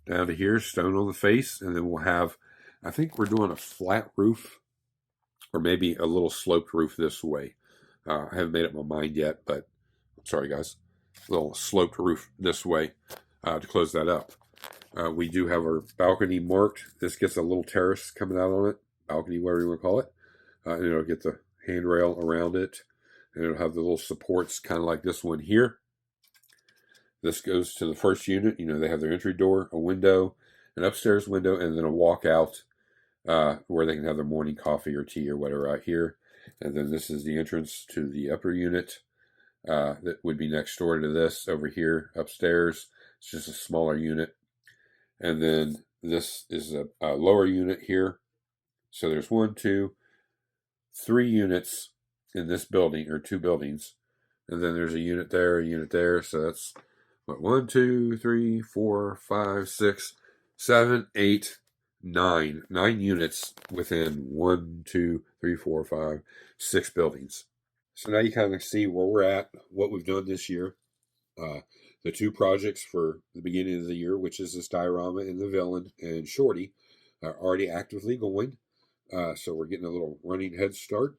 down to here, stone on the face, and then we'll have, I think we're doing a flat roof or maybe a little sloped roof this way. I haven't made up my mind yet, but sorry guys, a little sloped roof this way to close that up. We do have our balcony marked. This gets a little terrace coming out on it, balcony, whatever you want to call it. And it'll get the handrail around it, and it'll have the little supports kind of like this one here. This goes to the first unit. You know, they have their entry door, a window, an upstairs window, and then a walkout where they can have their morning coffee or tea or whatever out here. And then this is the entrance to the upper unit that would be next door to this over here upstairs. It's just a smaller unit. And then this is a lower unit here. So there's 1, 2, 3 units in this building, or 2 buildings. And then there's a unit there. So that's what, 1, 2, 3, 4, 5, 6, 7, 8, 9. 9 units within 1, 2, 3, 4, 5, 6 buildings. So now you kind of see where we're at, what we've done this year. The 2 projects for the beginning of the year, which is this diorama and the villain and Shorty, are already actively going. So we're getting a little running head start.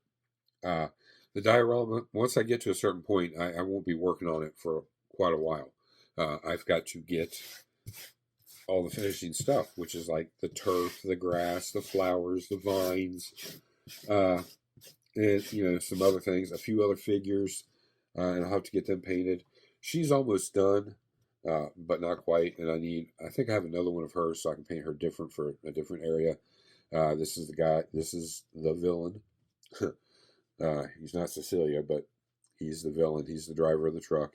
The diorama, once I get to a certain point, I won't be working on it for quite a while. I've got to get all the finishing stuff, which is like the turf, the grass, the flowers, the vines, and, you know, some other things, a few other figures, and I'll have to get them painted. She's almost done, but not quite, and I think I have another one of hers, so I can paint her different for a different area. This is the villain. He's not Cecilia, but he's the villain. He's the driver of the truck.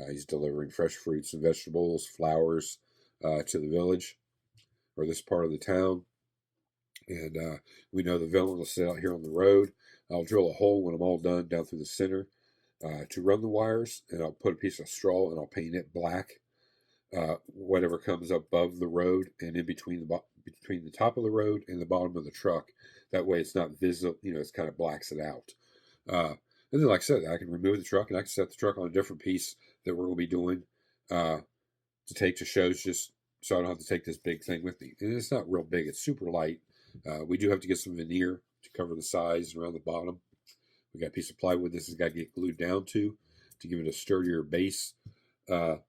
He's delivering fresh fruits and vegetables, flowers to the village, or this part of the town. And we know the villain will sit out here on the road. I'll drill a hole when I'm all done down through the center to run the wires, and I'll put a piece of straw and I'll paint it black. Whatever comes above the road and in between the top of the road and the bottom of the truck. That way it's not visible, you know, it's kind of blacks it out. And then, like I said, I can remove the truck and I can set the truck on a different piece that we're going to be doing to take to shows, just so I don't have to take this big thing with me. And it's not real big, it's super light. We do have to get some veneer to cover the sides and around the bottom. We got a piece of plywood this has got to get glued down to give it a sturdier base. And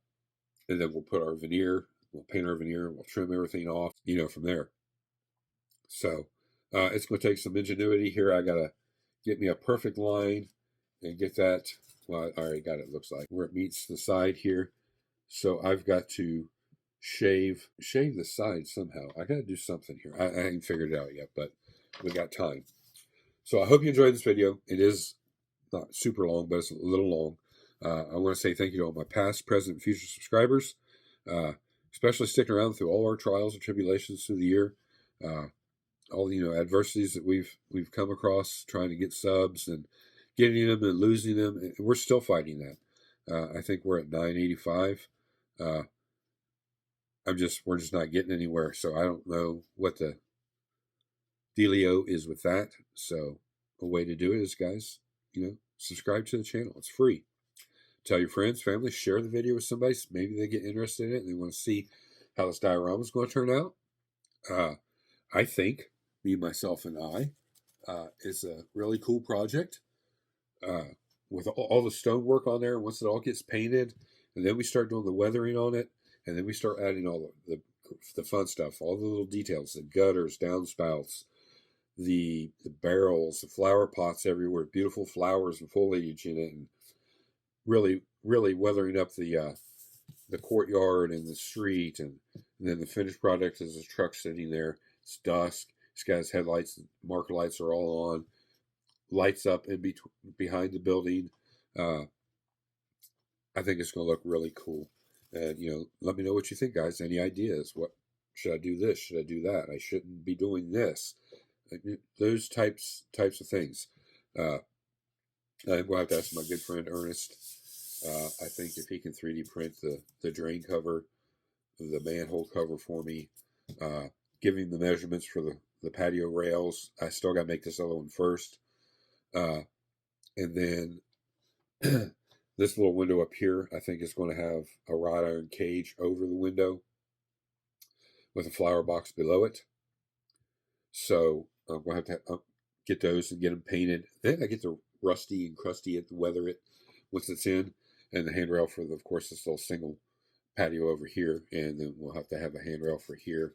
then we'll put our veneer, we'll paint our veneer, we'll trim everything off, you know, from there. So it's going to take some ingenuity here. I got to get me a perfect line and get that. Well, I already got it, looks like, where it meets the side here. So I've got to shave the side somehow. I got to do something here. I haven't figured it out yet, but we got time. So I hope you enjoyed this video. It is not super long, but it's a little long. I want to say thank you to all my past, present, and future subscribers, especially sticking around through all our trials and tribulations through the year, all the, you know, adversities that we've come across, trying to get subs and getting them and losing them. And we're still fighting that. I think we're at 985. We're just not getting anywhere. So I don't know what the dealio is with that. So a way to do it is, guys, you know, subscribe to the channel. It's free. Tell your friends, family, share the video with somebody. Maybe they get interested in it and they want to see how this diorama is going to turn out. I think, me, myself, and I, is a really cool project with all the stonework on there. Once it all gets painted, and then we start doing the weathering on it, and then we start adding all the fun stuff, all the little details, the gutters, downspouts, the barrels, the flower pots everywhere, beautiful flowers and foliage in it, and really, really weathering up the courtyard and the street, and then the finished product is a truck sitting there. It's dusk. It's got his headlights, marker lights are all on, lights up in behind the building. I think it's going to look really cool. And, you know, let me know what you think, guys. Any ideas? What should I do? This? Should I do that? I shouldn't be doing this. Those types of things. I will have to ask my good friend Ernest. I think if he can 3D print the drain cover, the manhole cover for me, give him the measurements for the patio rails. I still got to make this other one first. And then this little window up here, I think is going to have a wrought iron cage over the window with a flower box below it. So I'm going to have to get those and get them painted. Then I get to rusty and crusty it, weather it once it's in. And the handrail for, of course, this little single patio over here. And then we'll have to have a handrail for here.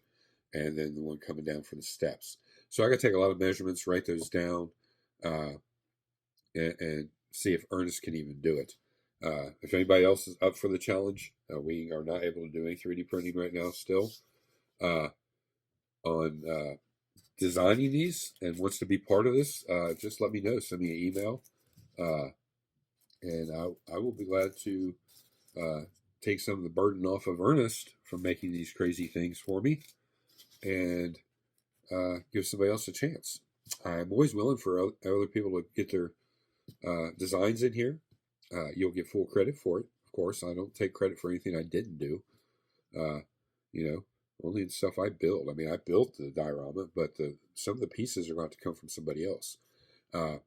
And then the one coming down for the steps. So I got to take a lot of measurements, write those down, and see if Ernest can even do it. If anybody else is up for the challenge, we are not able to do any 3D printing right now still. On designing these and wants to be part of this, just let me know. Send me an email, and I will be glad to take some of the burden off of Ernest from making these crazy things for me, and give somebody else a chance. I'm always willing for other people to get their designs in here. You'll get full credit for it. Of course, I don't take credit for anything I didn't do. Only the stuff I build. I mean, I built the diorama, but some of the pieces are going to have to come from somebody else. I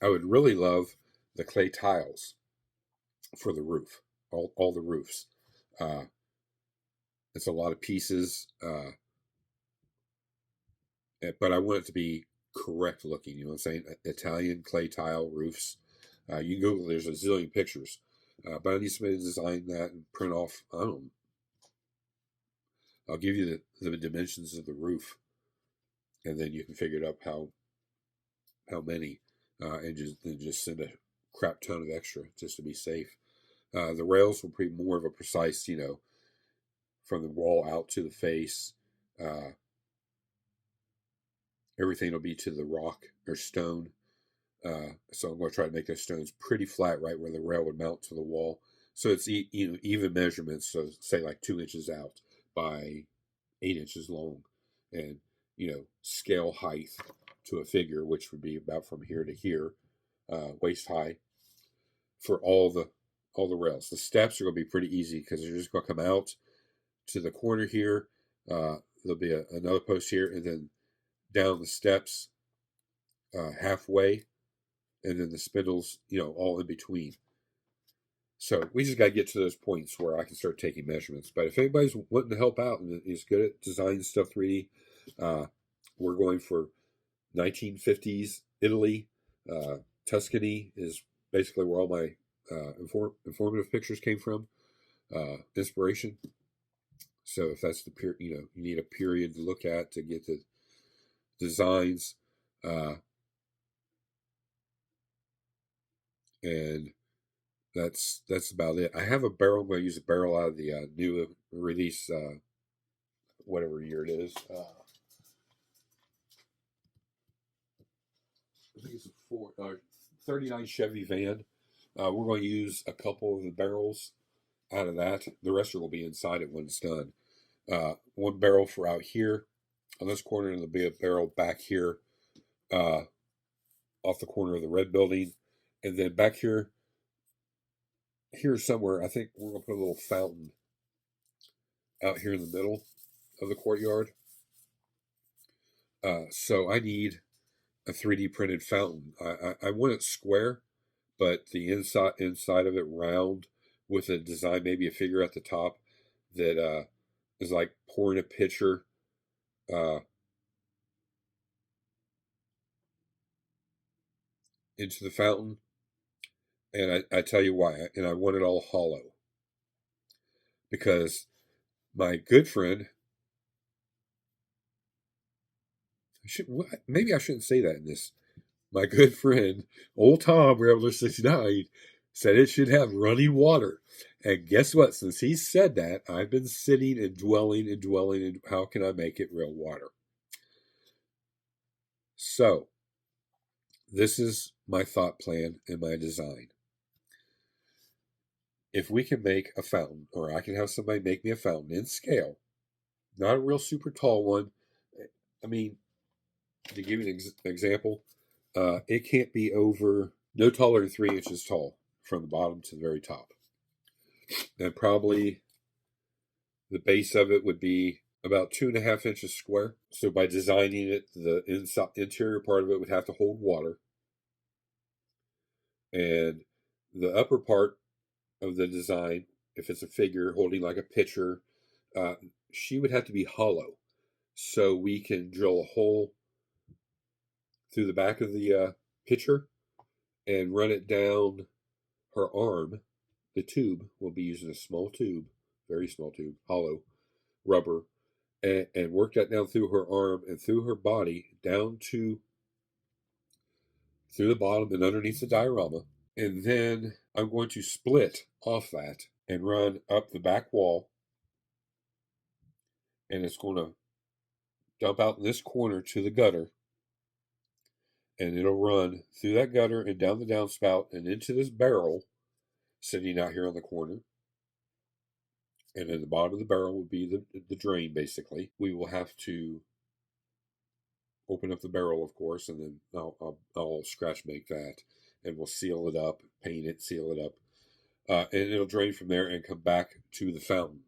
would really love the clay tiles for the roof, all the roofs. It's a lot of pieces, but I want it to be correct looking. You know what I'm saying? Italian clay tile roofs. You can Google, there's a zillion pictures. But I need somebody to design that and print off, I don't know. I'll give you the dimensions of the roof, and then you can figure it out how many, and just send a crap ton of extra just to be safe. The rails will be more of a precise, from the wall out to the face. Everything will be to the rock or stone. So I'm going to try to make those stones pretty flat, right where the rail would mount to the wall. So it's even measurements. So say like 2 inches out by 8 inches long, and scale height to a figure, which would be about from here to here, waist high for all the rails. The steps are going to be pretty easy because they're just going to come out to the corner here. There'll be another post here, and then down the steps halfway, and then the spindles, all in between. So we just got to get to those points where I can start taking measurements. But if anybody's wanting to help out and is good at designing stuff 3D, we're going for 1950s Italy. Tuscany is basically where all my informative pictures came from, inspiration. So if that's the period, you need a period to look at to get the designs. And that's about it. I have a barrel. I'm going to use a barrel out of the new release, whatever year it is. I think it's a 39 Chevy van. We're going to use a couple of the barrels out of that. The rest will be inside it when it's done. One barrel for out here on this corner, and there'll be a barrel back here off the corner of the red building. And then back here somewhere, I think we're going to put a little fountain out here in the middle of the courtyard. So I need a 3D printed fountain. I want it square, but the inside of it round with a design, maybe a figure at the top that is like pouring a pitcher into the fountain. And I tell you why. And I want it all hollow. Because my good friend, maybe I shouldn't say that in this. My good friend, old Tom, Reveler 69, said it should have running water. And guess what? Since he said that, I've been sitting and dwelling and how can I make it real water? So, this is my thought plan and my design. If we can make a fountain, or I can have somebody make me a fountain in scale, not a real super tall one. I mean, to give you an example, it can't be no taller than 3 inches tall from the bottom to the very top. And probably the base of it would be about 2.5 inches square. So by designing it, the interior part of it would have to hold water. And the upper part of the design, if it's a figure holding like a pitcher, uh, she would have to be hollow. So we can drill a hole through the back of the pitcher and run it down her arm. The tube will be using a small tube, very small tube, hollow rubber, and work that down through her arm and through her body down to through the bottom and underneath the diorama. And then I'm going to split off that and run up the back wall, and it's going to dump out in this corner to the gutter, and it'll run through that gutter and down the downspout and into this barrel sitting out here on the corner. And then the bottom of the barrel will be the drain, basically. We will have to open up the barrel, of course, and then I'll scratch make that, and we'll seal it up, paint it, seal it up, and it'll drain from there and come back to the fountain.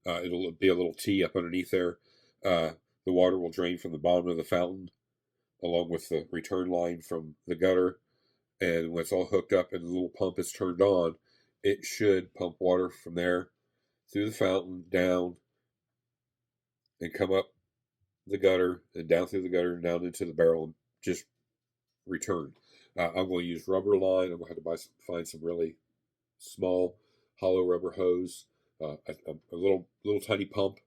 It'll be a little T up underneath there. The water will drain from the bottom of the fountain along with the return line from the gutter, and when it's all hooked up and the little pump is turned on, it should pump water from there through the fountain down and come up the gutter and down through the gutter and down into the barrel and just return. I'm going to use rubber line. I'm going to have to find some really small hollow rubber hose, a little tiny pump,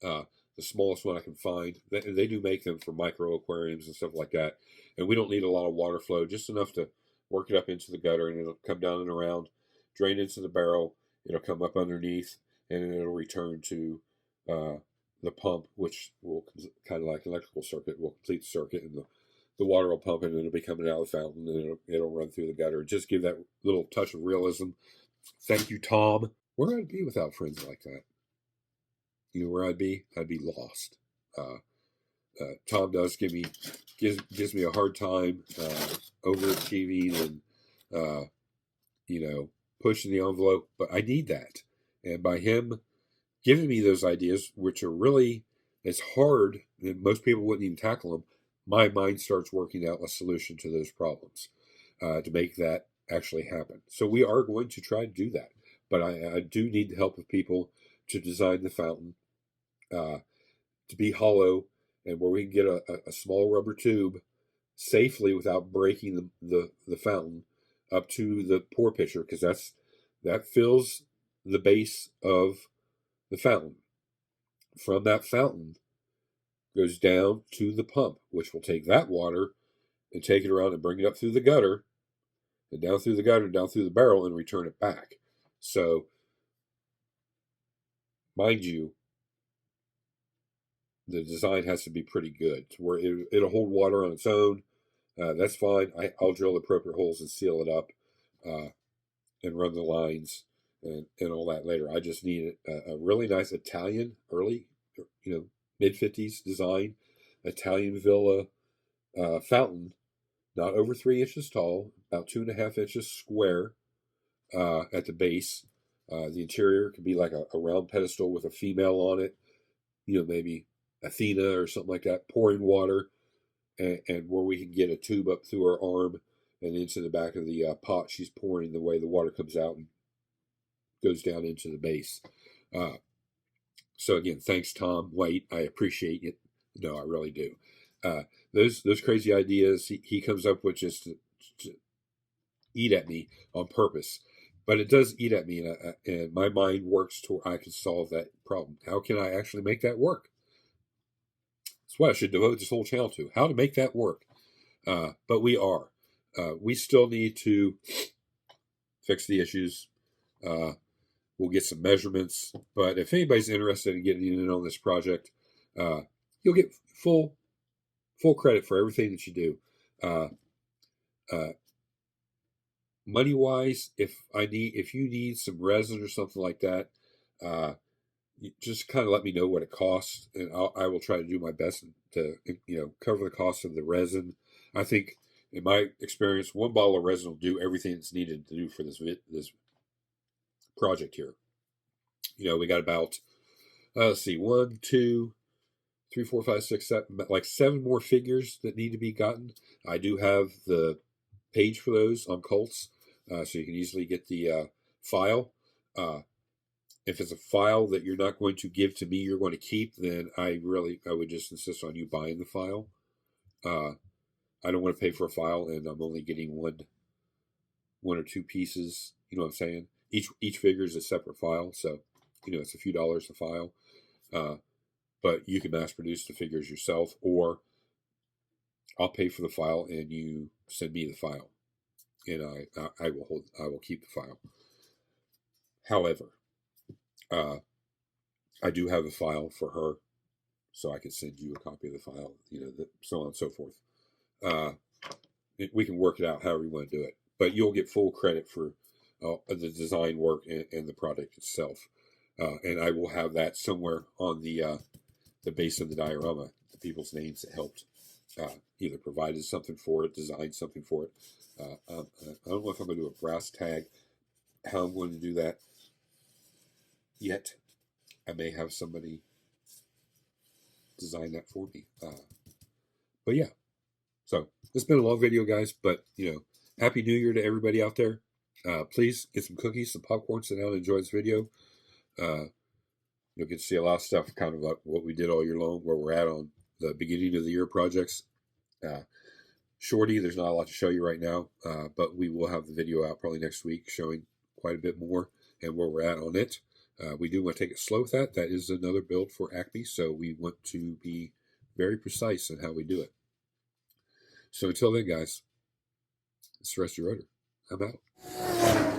the smallest one I can find. They do make them for micro aquariums and stuff like that, and we don't need a lot of water flow, just enough to work it up into the gutter, and it'll come down and around, drain into the barrel. It'll come up underneath, and then it'll return to the pump, which will kind of like an electrical circuit, will complete the circuit, and the water will pump and it'll be coming out of the fountain, and it'll run through the gutter. Just give that little touch of realism. Thank you, Tom. Where would I be without friends like that? You know where I'd be? I'd be lost. Tom does gives me a hard time overachieving and pushing the envelope, but I need that. And by him giving me those ideas, which are really, it's hard, and most people wouldn't even tackle them, my mind starts working out a solution to those problems to make that actually happen. So we are going to try to do that. But I do need the help of people to design the fountain to be hollow, and where we can get a small rubber tube safely without breaking the fountain up to the pour pitcher, because that fills the base of the fountain. From that fountain goes down to the pump, which will take that water and take it around and bring it up through the gutter and down through the gutter and down through the barrel and return it back. So, mind you, the design has to be pretty good to where it'll hold water on its own. That's fine. I'll drill the appropriate holes and seal it up and run the lines and all that later. I just need a really nice Italian, early, mid-50s design, Italian villa fountain, not over 3 inches tall, about 2.5 inches square at the base. The interior could be like a round pedestal with a female on it, maybe Athena or something like that, pouring water, and where we can get a tube up through her arm and into the back of the pot she's pouring, the way the water comes out and goes down into the base. So again, thanks, Tom White. I appreciate it. No, I really do. Those crazy ideas he comes up with just to eat at me on purpose. But it does eat at me, and my mind works to where I can solve that problem. How can I actually make that work? That's what I should devote this whole channel to, how to make that work. But we are. We still need to fix the issues. We'll get some measurements. But if anybody's interested in getting in on this project, you'll get full credit for everything that you do. Money wise, if you need some resin or something like that, just kind of let me know what it costs, and I will try to do my best to cover the cost of the resin. I think, in my experience, 1 bottle of resin will do everything that's needed to do for this project here. We got about 1, 2, 3, 4, 5, 6, 7, like 7 more figures that need to be gotten. I do have the page for those on Colts, so you can easily get the file. If it's a file that you're not going to give to me, you're going to keep, then I would just insist on you buying the file. I don't want to pay for a file and I'm only getting one or two pieces. You know what I'm saying? Each figure is a separate file, so it's a few dollars a file. But you can mass produce the figures yourself, or I'll pay for the file and you send me the file, and I will keep the file. However, I do have a file for her, so I can send you a copy of the file. So on and so forth. We can work it out however you want to do it, but you'll get full credit for the design work and the product itself. And I will have that somewhere on the base of the diorama, the people's names that helped either provided something for it, designed something for it. I don't know if I'm going to do a brass tag, how I'm going to do that yet. I may have somebody design that for me. But yeah, so it's been a long video, guys, but Happy New Year to everybody out there. Please get some cookies, some popcorn, sit down and enjoy this video. You'll get to see a lot of stuff, kind of like what we did all year long, where we're at on the beginning of the year projects. Shorty, there's not a lot to show you right now, but we will have the video out probably next week showing quite a bit more and where we're at on it. We do want to take it slow with that. That is another build for Acme, so we want to be very precise in how we do it. So until then, guys, it's Rusty Rotor. I'm out.